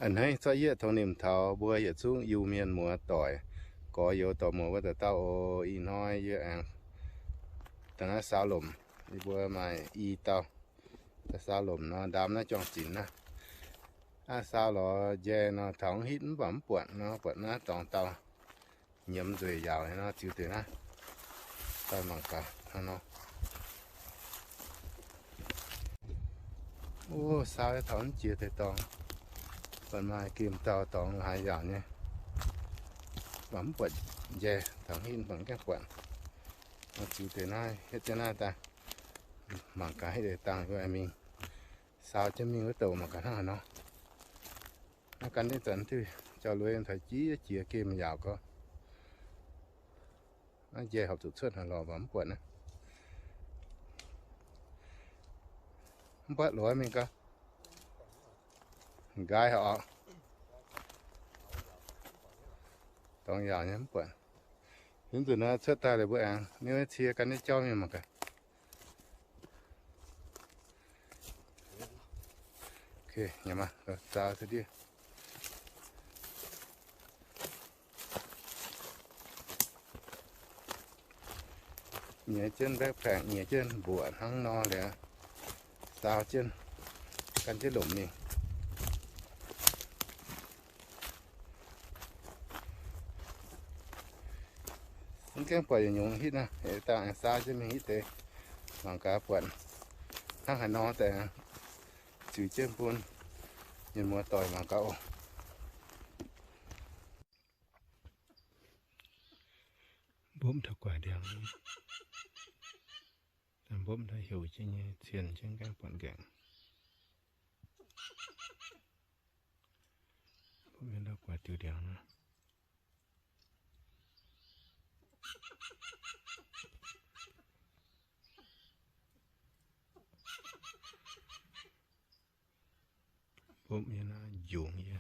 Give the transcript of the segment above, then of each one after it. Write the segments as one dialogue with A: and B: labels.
A: anh hay cho yết thằng niệm thảo bùa yết xuống yêu miền mùa tỏi có yêu tỏi mùa với tao y nói yết ăn tao nó sao lùm đi bùa mà y tao sao lùm nó đám nó trong chín nè sao nó dè nó thằng hít bấm quận nó tròn tao nhấm rồi giàu nó chịu từ nó tao mặc cả nó ô sao cái thằng chia thì tao còn mai kim tao tao hai giàu nhé bấm quận dè thằng hít bằng các quận nó chịu từ nó hết cho nó ta mặc cái để tăng cho em mình sao cho mình cái tàu mà cả nó cần đến tận thì cho lưới em phải chí chia kim giàu có nó dễ học thực xuất là lò bấm quần á bắt lưới mình cơ gai họ toàn giàu nhắm quần những từ nó xuất ta để bữa ăn nếu chia cần đến cho mình mà cả ok nhà mà rồi sao thế đi nhẹ chân bé phèn nhẹ chân buồn hăng no để sao chân căn chế lủng mình những cái quả nhung hít nè để tạo sao cho mình hít thế bằng cá quần hăng hải no tại chữ chân buôn nhìn mua tỏi mà cậu bốm thật quả đèn bốm đã hiểu chứ nhé tiền trên các quần gạng bốm đã quả tiêu đèn nữa bốm như nó dùng vậy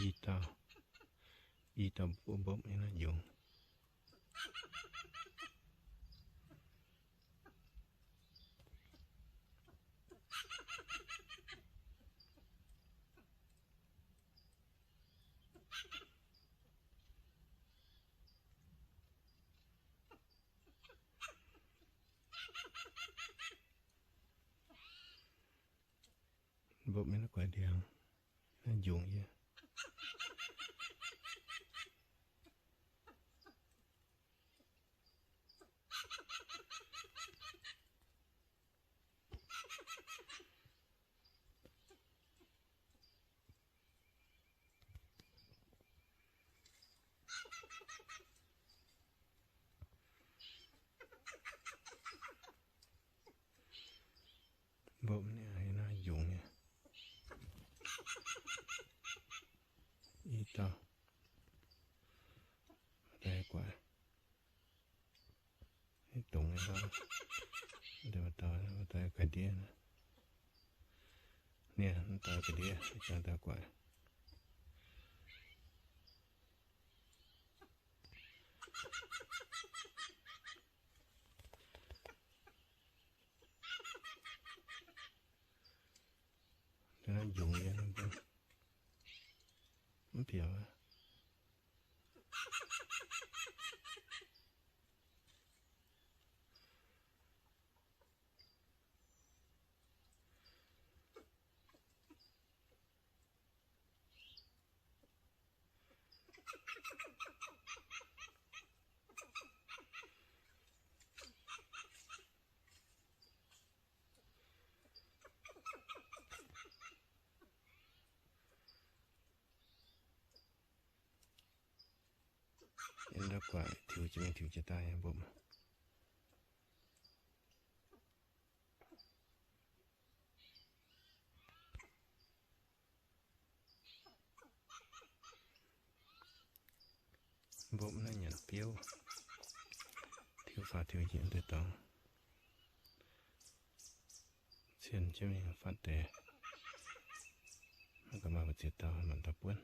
A: y tao bốm như nó dùng bốm như nó quả đèn nó dùng vậy bốm này nó dùng vậy y tao đây quả cái tùng này đó để mà tao cái đĩa nè tao cái đĩa cho tao quả nó dùng vậy nó phiền á em đã quả thiếu cho mình thiếu cho tay em bụng bụng nó nhận phiếu thiếu pha thiếu diễn tới tao xin cho mình phát đề nó có mà chết tao mình tập quên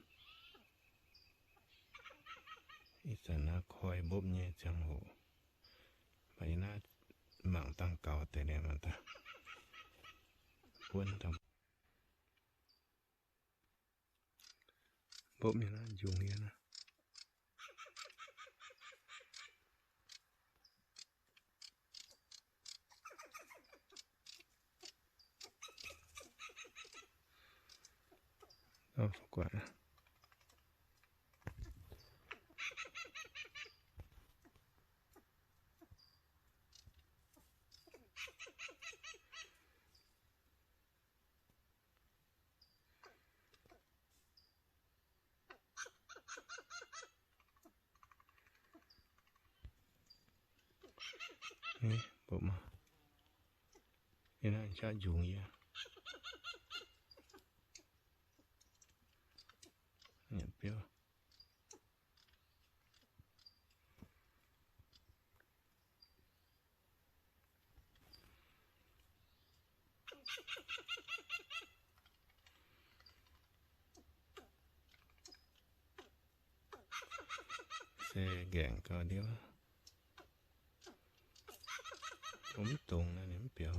A: ít nó khôi bốp nhẹ chẳng hộ vậy nó mạng tăng cao tại đây mà ta quên tao bốp như nó dùng như nó đó quả ini bốp mà ini là cha dùng gì nhập biểu xe gạn coi điếu cũng tuần là điểm biểu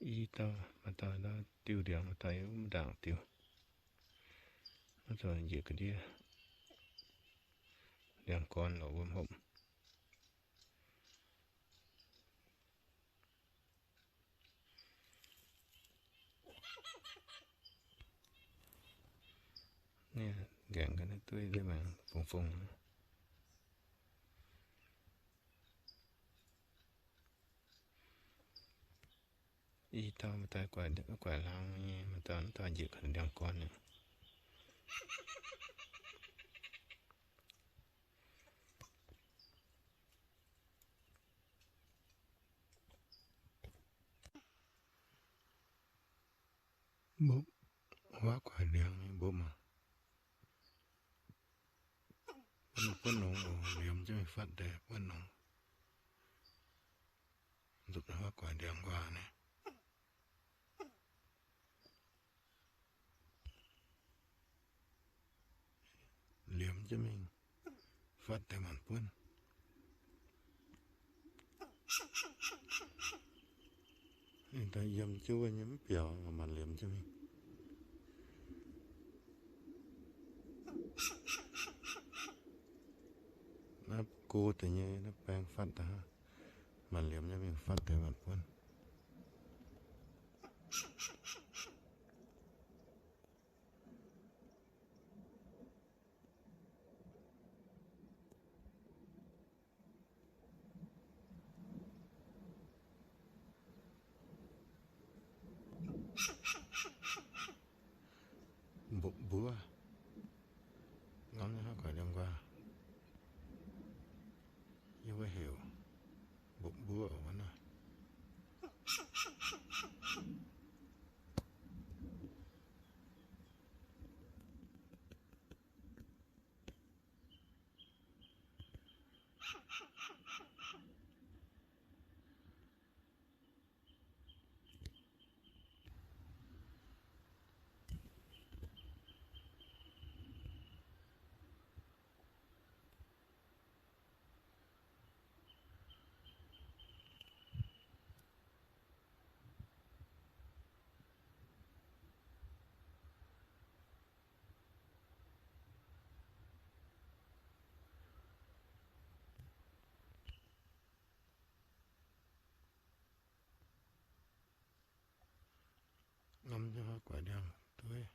A: y tao mà tao đó tiêu điểm mà tao yếu đảng tiêu nó rồi gì cái đi đèn con là ôm hộp nè gạn cái nó tươi đấy mà phồng phồng y tao mà tao quả lao nghe mà tao dự cái đèn con này bố hóa quả đèn bố mà quân nông liềm cho mình phát đẹp quân nông giúp hóa quả đèn qua này liềm cho mình phát tại bản quân người ta dâm chú nhắm biểu mà liềm cho mình nó cô tự nhiên nó bèn phát ta mà liềm cho mình phát tại bản quân bụng búa ngắm nó khỏi đem qua nhưng mới hiểu bụng búa ở vấn này ngắm cho quả đèn tươi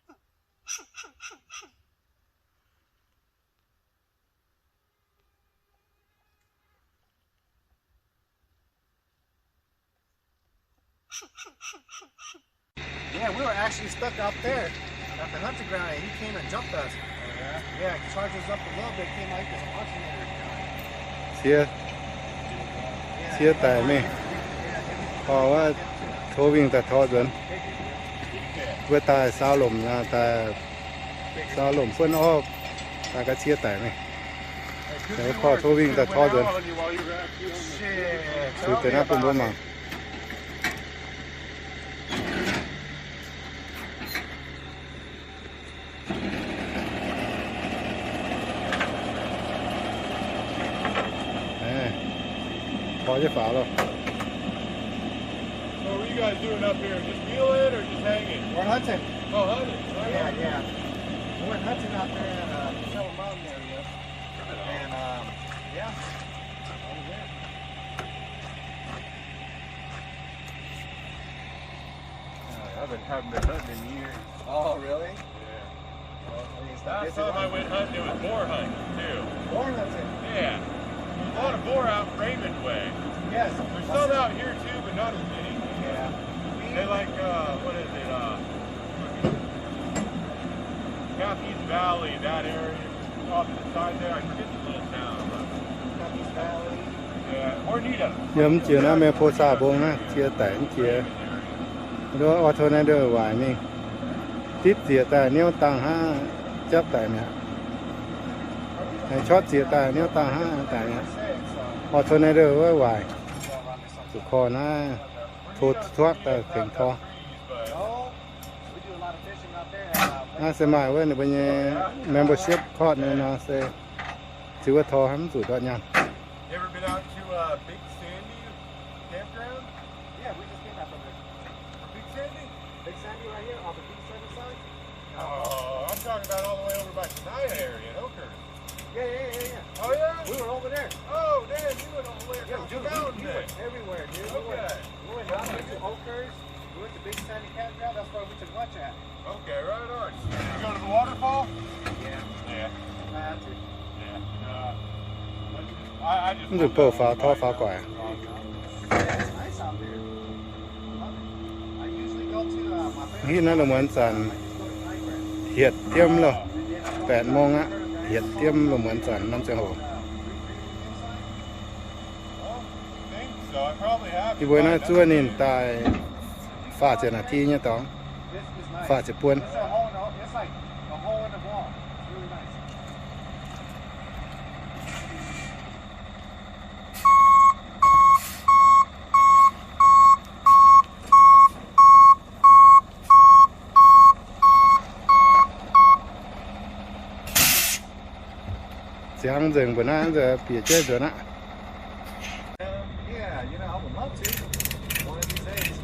B: Yeah, we were actually stuck out there at the hunting ground, and he came and jumped us. Yeah, he charged us up a little bit, came like this alternator.
A: เสียแต่ไม่เพราะว่าโทรวิ่งแต่ทอดวนเพื่อตายสาวหล่มนะแต่สาวหล่มเพื่อนออก ตาก็เชียร์แต่ไหมแต่พ่อโทรวิ่งแต่ท่อเดินสุดแต่น่าเป็นบ่มาพอจะฝาแล้ว
C: What are you guys doing up here? Just wheeling or just hanging?
B: We're hunting.
C: Oh, hunting. Right
B: Yeah,
C: on.
B: yeah. We went hunting out there at Settle Mountain area. And, yeah. Over there.
C: Haven't been hunting in years.
B: Oh, really?
C: Yeah.
B: Last
C: Last time I went hunting, it was boar hunting too.
B: Boar hunting.
C: Yeah. There's a lot of boar out Raymond Way.
B: Yes.
C: There's some out here too, but not as many.
B: Yeah.
C: They like, what is it, Capiz Valley, that area, off to the side there. I forget the little town.
B: Capiz Valley.
C: Yeah. Hornita.
A: nhầm chiều nó mẹ phô xa bông á chia tẻ chia đó ở thôn này đưa vài mình tít chia tẻ nếu tăng ha chấp tẻ mẹ này chót chia tẻ nếu tăng ha tẻ mẹ ở thôn này đưa vài tụi con á thốt thoát tờ tỉnh thọ
B: No. We do a lot of fishing out there.
A: nó sẽ mãi với bây giờ membership card này nó sẽ chứ có thọ hắm rủi ro nhau.
C: You ever been out to Big Sandy campground?
B: Yeah, we just came back from there.
C: Big Sandy?
B: Big Sandy right here off the B7 side.
C: Oh, I'm talking about all the way over by Tenaya area in Oakhurst.
B: Yeah.
C: Oh, yeah?
B: We were over there.
C: Oh, damn, you went all the way
B: Yeah,
C: across the
B: dude,
C: mountain
B: we
C: then.
B: went everywhere, dude.
C: Okay.
B: We went down to Oakhurst. We went to Big Sandy Campground. That's where we took lunch at.
C: Okay, right on. You go to the waterfall?
B: Yeah.
C: Yeah.
B: I had to.
C: Yeah. I just...
A: มันจะเปิดฝาท่อฝากว่า
B: Yeah, it's nice out there. Love it. I usually go to my favorite.
A: ที่นั่นเราเหมือนสัน
B: I used to go to Nightmare.
A: เหียดเทียมเลย
B: And then I
A: 8 โมงอะเหียดเทียมเราเหมือนสันน้ำเสียงโห
C: think so. I probably have
A: ที่
C: to
A: บวยน่า
C: find
A: จั่วนินตายฝ้าเจนาทีเนี่ยต้อง
B: This is nice.
A: ฝ้าจะปวน
B: It's a hole in the, it's like a hole in the wall. It's really nice.
A: เสียงเสียงบนนั้นจะเปียกเจ๊ตัวนะ
B: Yeah, you know, I would love to. One of these days.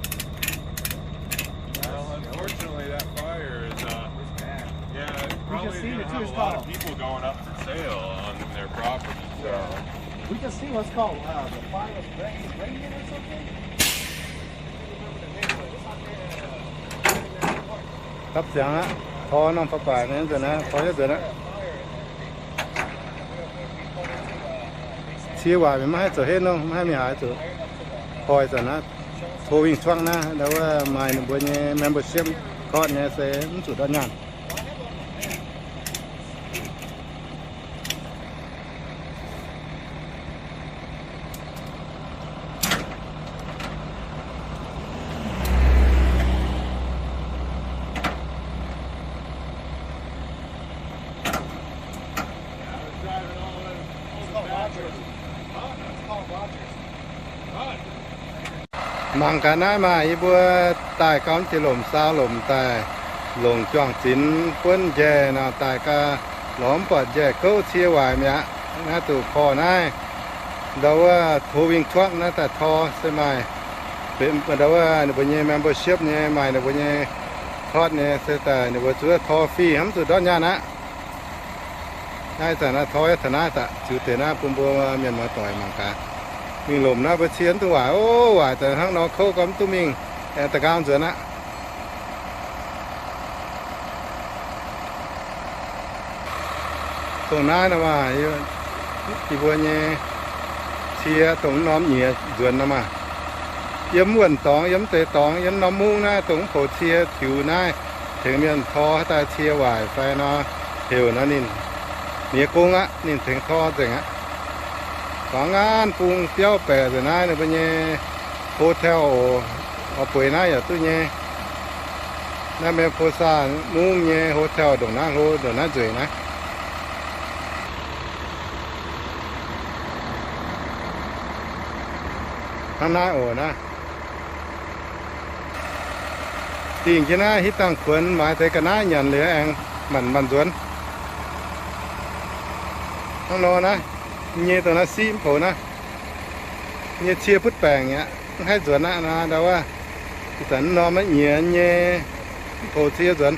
C: Well, unfortunately, that fire is,
B: It's bad.
C: yeah, it's probably
B: just seen
C: going
B: it
C: to
B: too,
C: have
B: it's
C: a lot of
B: called-
C: people going up for sale on their property, so.
B: We just see what's called the fire of Reagan or something. I can't remember the name of it. It's out there.
A: รับเสียงอะทอน้องฟ้าป่าเนี่ยตัวนะทอเยอะตัวนะชี้ว่าไม่ให้ตัวเฮ็ดน้องไม่ให้มีหายตัวคอยตัวนะโทรวิ่งช่วงนะแล้วว่ามาในบนเนี่ย membership คอร์สเนี่ยเสียมันสุดยอดงาน
B: It's called Rogers. It's called Rogers.
A: มังกันได้มาอีบัวตายก้อนที่หล่มซาหล่มตายหลงจ้องจินป้นแย่นาตายก็หลอมปอดแย่เขาเชียวไหวเมียนะตู่พอนะเดาว่าโทวิ่งช่วงนะแต่ทอใช่ไหมเป็นเดาว่าในบนเนี่ย membership เนี่ยใหม่ในบนเนี่ยทอดเนี่ยเสียแต่ในบนจุดทอฟรีทั้งสุดยอดยานะได้แต่นะทอธนาแต่จุดเตนะปุ่มบัวเมียนมาต่อยมังกามีลมนะประเชียนตัวโอ้ว่าแต่ทั้งน้องเขาก็ตุ้มิงแต่ตะการเสือนะตรงนั้นนะว่าที่บัวเนี่ยเชียตรงน้อมเหนียเดือนนะมาย้ำวนตองย้ำเตะตองย้ำน้ำมุ้งนะตรงโผเชียผิวนะถึงเมียนทอแต่เชียไหวไฟนะเหี่ยวนะนินเหนียกุ้งอ่ะนินถึงทอถึงอ่ะของงานปรุงเตี้ยวแปะแต่นะเนี่ยเป็นยังโฮเทลเอาป่วยนะอย่าตู้เนี่ยนั่นเป็นโพซ่ามุ้งเนี่ยโฮเทลตรงนั้นโฮตรงนั้นจุยนะ ข้างหน้าโอ้นะติ่งที่หน้าฮิตตังขวนหมายแต่กันหน้าหยันเหลือแองมันสวนข้างโนนะเงี้ยตัวนั้นซีมโผนะเงี้ยเชียพุทธแปลงเงี้ยให้สวนนะแต่ว่าสันนอมันเงี้ยโผเชียสวน